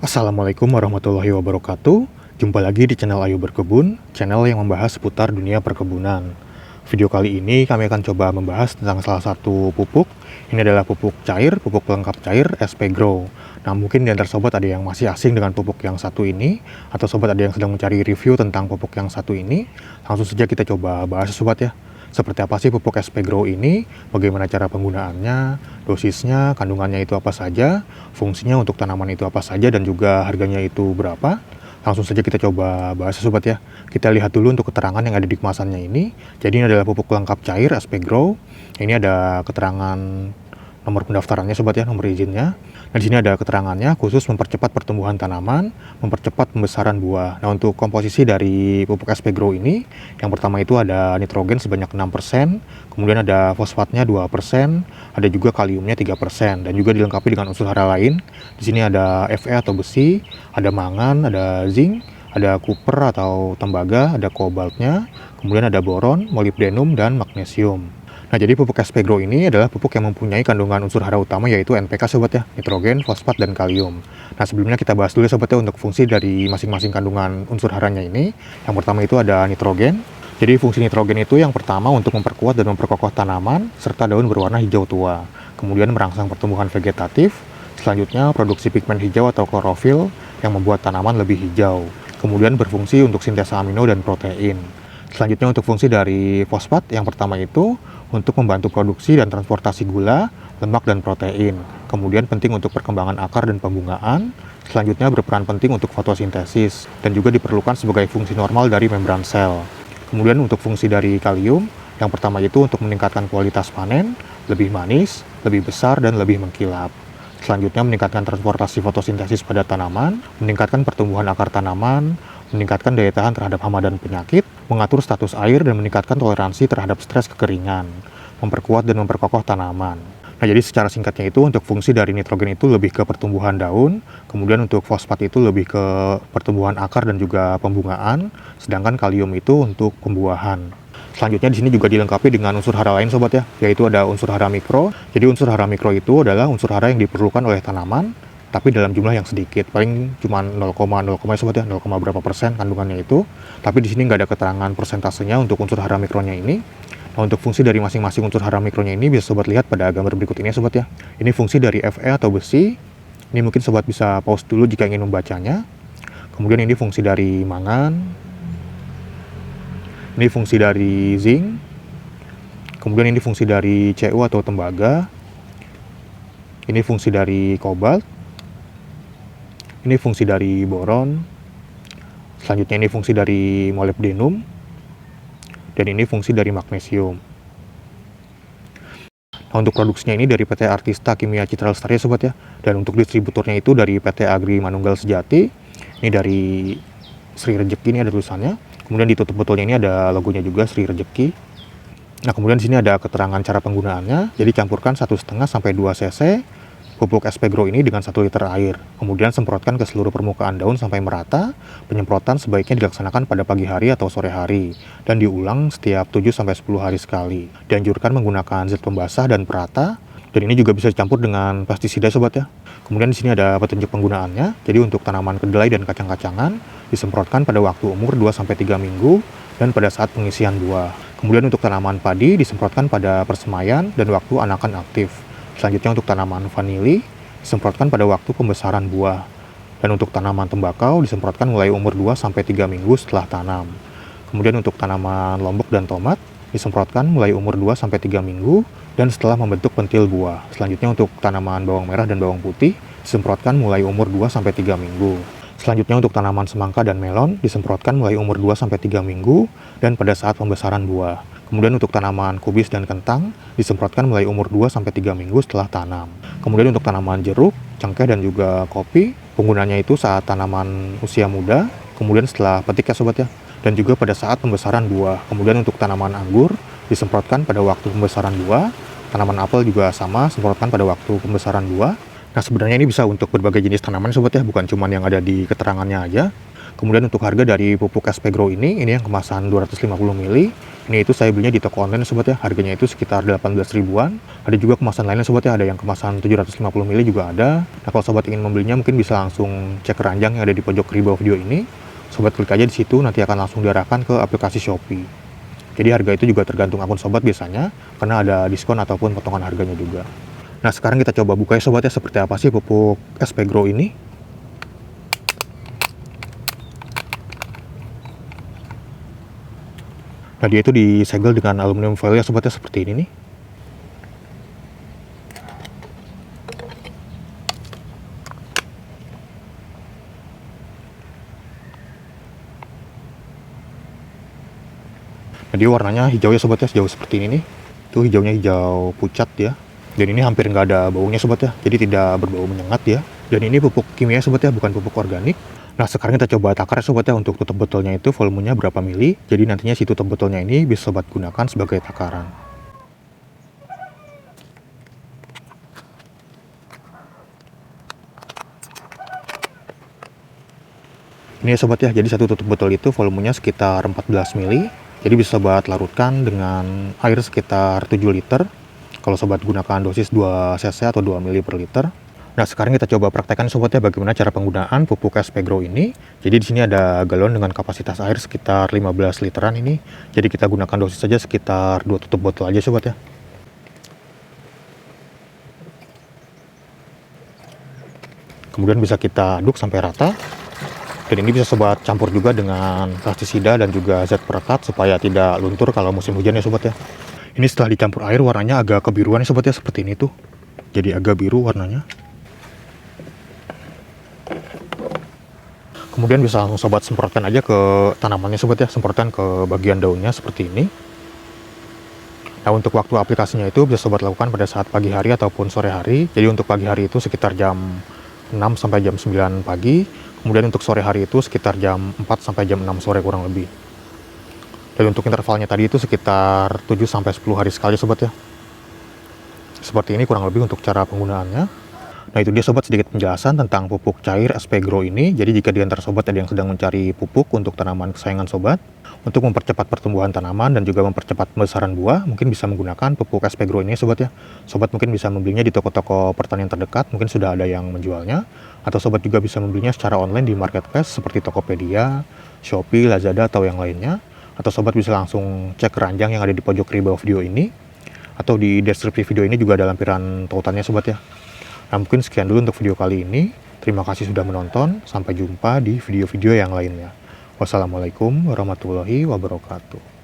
Assalamualaikum warahmatullahi wabarakatuh. Jumpa lagi di channel Ayo Berkebun, channel yang membahas seputar dunia perkebunan. Video kali ini kami akan coba membahas tentang salah satu pupuk. Ini adalah pupuk cair, pupuk pelengkap cair SP Grow. Nah, mungkin di antara sobat ada yang masih asing dengan pupuk yang satu ini, atau sobat ada yang sedang mencari review tentang pupuk yang satu ini. Langsung saja kita coba bahas sobat ya. Seperti apa sih pupuk SP Grow ini, bagaimana cara penggunaannya, dosisnya, kandungannya itu apa saja, fungsinya untuk tanaman itu apa saja, dan juga harganya itu berapa. Langsung saja kita coba bahas sobat ya. Kita lihat dulu untuk keterangan yang ada di kemasannya ini. Jadi ini adalah pupuk pelengkap cair SP Grow. Ini ada keterangan nomor pendaftarannya sobat ya, nomor izinnya. Nah, di sini ada keterangannya khusus mempercepat pertumbuhan tanaman, mempercepat pembesaran buah. Nah, untuk komposisi dari pupuk SP Grow ini, yang pertama itu ada nitrogen sebanyak 6%, kemudian ada fosfatnya 2%, ada juga kaliumnya 3%, dan juga dilengkapi dengan unsur hara lain. Di sini ada Fe atau besi, ada mangan, ada zinc, ada copper atau tembaga, ada kobaltnya, kemudian ada boron, molybdenum, dan magnesium. Nah, jadi pupuk SP Grow ini adalah pupuk yang mempunyai kandungan unsur hara utama yaitu NPK sobat ya, nitrogen, fosfat, dan kalium. Nah, sebelumnya kita bahas dulu sobat ya untuk fungsi dari masing-masing kandungan unsur haranya ini. Yang pertama itu ada nitrogen. Jadi fungsi nitrogen itu yang pertama untuk memperkuat dan memperkokoh tanaman serta daun berwarna hijau tua. Kemudian merangsang pertumbuhan vegetatif. Selanjutnya produksi pigmen hijau atau klorofil yang membuat tanaman lebih hijau. Kemudian berfungsi untuk sintesa amino dan protein. Selanjutnya untuk fungsi dari fosfat, yang pertama itu untuk membantu produksi dan transportasi gula, lemak, dan protein. Kemudian penting untuk perkembangan akar dan pembungaan. Selanjutnya berperan penting untuk fotosintesis dan juga diperlukan sebagai fungsi normal dari membran sel. Kemudian untuk fungsi dari kalium, yang pertama itu untuk meningkatkan kualitas panen, lebih manis, lebih besar, dan lebih mengkilap. Selanjutnya meningkatkan transportasi fotosintesis pada tanaman, meningkatkan pertumbuhan akar tanaman, meningkatkan daya tahan terhadap hama dan penyakit, mengatur status air dan meningkatkan toleransi terhadap stres kekeringan, memperkuat dan memperkokoh tanaman. Nah, jadi secara singkatnya itu untuk fungsi dari nitrogen itu lebih ke pertumbuhan daun, kemudian untuk fosfat itu lebih ke pertumbuhan akar dan juga pembungaan, sedangkan kalium itu untuk pembuahan. Selanjutnya di sini juga dilengkapi dengan unsur hara lain sobat ya, yaitu ada unsur hara mikro. Jadi unsur hara mikro itu adalah unsur hara yang diperlukan oleh tanaman tapi dalam jumlah yang sedikit, paling cuma 0,0 sobat ya, 0, berapa persen kandungannya itu. Tapi di sini nggak ada keterangan persentasenya untuk unsur hara mikronya ini. Nah, untuk fungsi dari masing-masing unsur hara mikronya ini bisa sobat lihat pada gambar berikut ini sobat ya. Ini fungsi dari Fe atau besi. Ini mungkin sobat bisa pause dulu jika ingin membacanya. Kemudian ini fungsi dari mangan. Ini fungsi dari zinc. Kemudian ini fungsi dari Cu atau tembaga. Ini fungsi dari kobalt. Ini fungsi dari boron. Selanjutnya ini fungsi dari molybdenum. Dan ini fungsi dari magnesium. Nah, untuk produksinya ini dari PT Artista Kimia Citra Lestari sobat ya. Dan untuk distributornya itu dari PT Agri Manunggal Sejati. Ini dari Sri Rejeki, ini ada tulisannya. Kemudian ditutup botolnya ini ada logonya juga Sri Rejeki. Nah, kemudian di sini ada keterangan cara penggunaannya. Jadi campurkan 1,5 sampai 2 cc pupuk SP Grow ini dengan 1 liter air. Kemudian semprotkan ke seluruh permukaan daun sampai merata. Penyemprotan sebaiknya dilaksanakan pada pagi hari atau sore hari dan diulang setiap 7 sampai 10 hari sekali. Dianjurkan menggunakan zat pembasah dan perata. Dan ini juga bisa dicampur dengan pestisida sobat ya. Kemudian di sini ada petunjuk penggunaannya. Jadi untuk tanaman kedelai dan kacang-kacangan disemprotkan pada waktu umur 2 sampai 3 minggu dan pada saat pengisian buah. Kemudian untuk tanaman padi disemprotkan pada persemaian dan waktu anakan aktif. Selanjutnya untuk tanaman vanili disemprotkan pada waktu pembesaran buah. Dan untuk tanaman tembakau disemprotkan mulai umur 2 sampai 3 minggu setelah tanam. Kemudian untuk tanaman lombok dan tomat disemprotkan mulai umur 2 sampai 3 minggu dan setelah membentuk pentil buah. Selanjutnya untuk tanaman bawang merah dan bawang putih disemprotkan mulai umur 2 sampai 3 minggu. Selanjutnya untuk tanaman semangka dan melon disemprotkan mulai umur 2 sampai 3 minggu dan pada saat pembesaran buah. Kemudian untuk tanaman kubis dan kentang disemprotkan mulai umur 2 sampai 3 minggu setelah tanam. Kemudian untuk tanaman jeruk, cengkeh, dan juga kopi, penggunanya itu saat tanaman usia muda, kemudian setelah petik ya sobat ya, dan juga pada saat pembesaran buah. Kemudian untuk tanaman anggur disemprotkan pada waktu pembesaran buah. Tanaman apel juga sama, semprotkan pada waktu pembesaran buah. Nah, sebenarnya ini bisa untuk berbagai jenis tanaman sobat ya, bukan cuma yang ada di keterangannya aja. Kemudian untuk harga dari pupuk SP Grow ini yang kemasan 250 ml. Ini itu saya belinya di toko online sobat ya. Harganya itu sekitar 18 ribuan. Ada juga kemasan lainnya sobat ya, ada yang kemasan 750 ml juga ada. Nah, kalau sobat ingin membelinya mungkin bisa langsung cek keranjang yang ada di pojok kiri bawah video ini. Sobat klik aja di situ, nanti akan langsung diarahkan ke aplikasi Shopee. Jadi harga itu juga tergantung akun sobat biasanya, karena ada diskon ataupun potongan harganya juga. Nah, sekarang kita coba buka ya sobat ya, seperti apa sih pupuk SP Grow ini. Nah, dia itu disegel dengan aluminium foil ya sobat ya, seperti ini nih. Nah, dia warnanya hijau ya sobat ya, hijau seperti ini nih. Itu hijaunya hijau pucat ya. Dan ini hampir nggak ada baunya sobat ya, jadi tidak berbau menyengat ya. Dan ini pupuk kimia sobat ya, bukan pupuk organik. Nah, sekarang kita coba takar ya sobat ya, untuk tutup botolnya itu volumenya berapa mili. Jadi nantinya si tutup botolnya ini bisa sobat gunakan sebagai takaran. Ini ya sobat ya, jadi satu tutup botol itu volumenya sekitar 14 mili. Jadi bisa sobat larutkan dengan air sekitar 7 liter. Kalau sobat gunakan dosis 2 cc atau 2 mili per liter. Nah, sekarang kita coba praktekkan sobat ya, bagaimana cara penggunaan pupuk SP Grow ini. Jadi di sini ada galon dengan kapasitas air sekitar 15 literan ini. Jadi kita gunakan dosis saja sekitar 2 tutup botol aja sobat ya. Kemudian bisa kita aduk sampai rata. Dan ini bisa sobat campur juga dengan pestisida dan juga zat perekat supaya tidak luntur kalau musim hujan ya sobat ya. Ini setelah dicampur air warnanya agak kebiruan ya sobat ya, seperti ini tuh. Jadi agak biru warnanya. Kemudian bisa langsung sobat semprotkan aja ke tanamannya sobat ya, semprotkan ke bagian daunnya seperti ini. Nah, untuk waktu aplikasinya itu bisa sobat lakukan pada saat pagi hari ataupun sore hari. Jadi untuk pagi hari itu sekitar jam 6 sampai jam 9 pagi. Kemudian untuk sore hari itu sekitar jam 4 sampai jam 6 sore kurang lebih. Dan untuk intervalnya tadi itu sekitar 7 sampai 10 hari sekali sobat ya. Seperti ini kurang lebih untuk cara penggunaannya. Nah, itu dia sobat sedikit penjelasan tentang pupuk cair SP Grow ini. Jadi jika di antara sobat ada yang sedang mencari pupuk untuk tanaman kesayangan sobat, untuk mempercepat pertumbuhan tanaman dan juga mempercepat pembesaran buah, mungkin bisa menggunakan pupuk SP Grow ini sobat ya. Sobat mungkin bisa membelinya di toko-toko pertanian terdekat, mungkin sudah ada yang menjualnya. Atau sobat juga bisa membelinya secara online di marketplace seperti Tokopedia, Shopee, Lazada, atau yang lainnya. Atau sobat bisa langsung cek keranjang yang ada di pojok kiri bawah video ini. Atau di deskripsi video ini juga ada lampiran tautannya sobat ya. Nah, mungkin sekian dulu untuk video kali ini. Terima kasih sudah menonton. Sampai jumpa di video-video yang lainnya. Wassalamualaikum warahmatullahi wabarakatuh.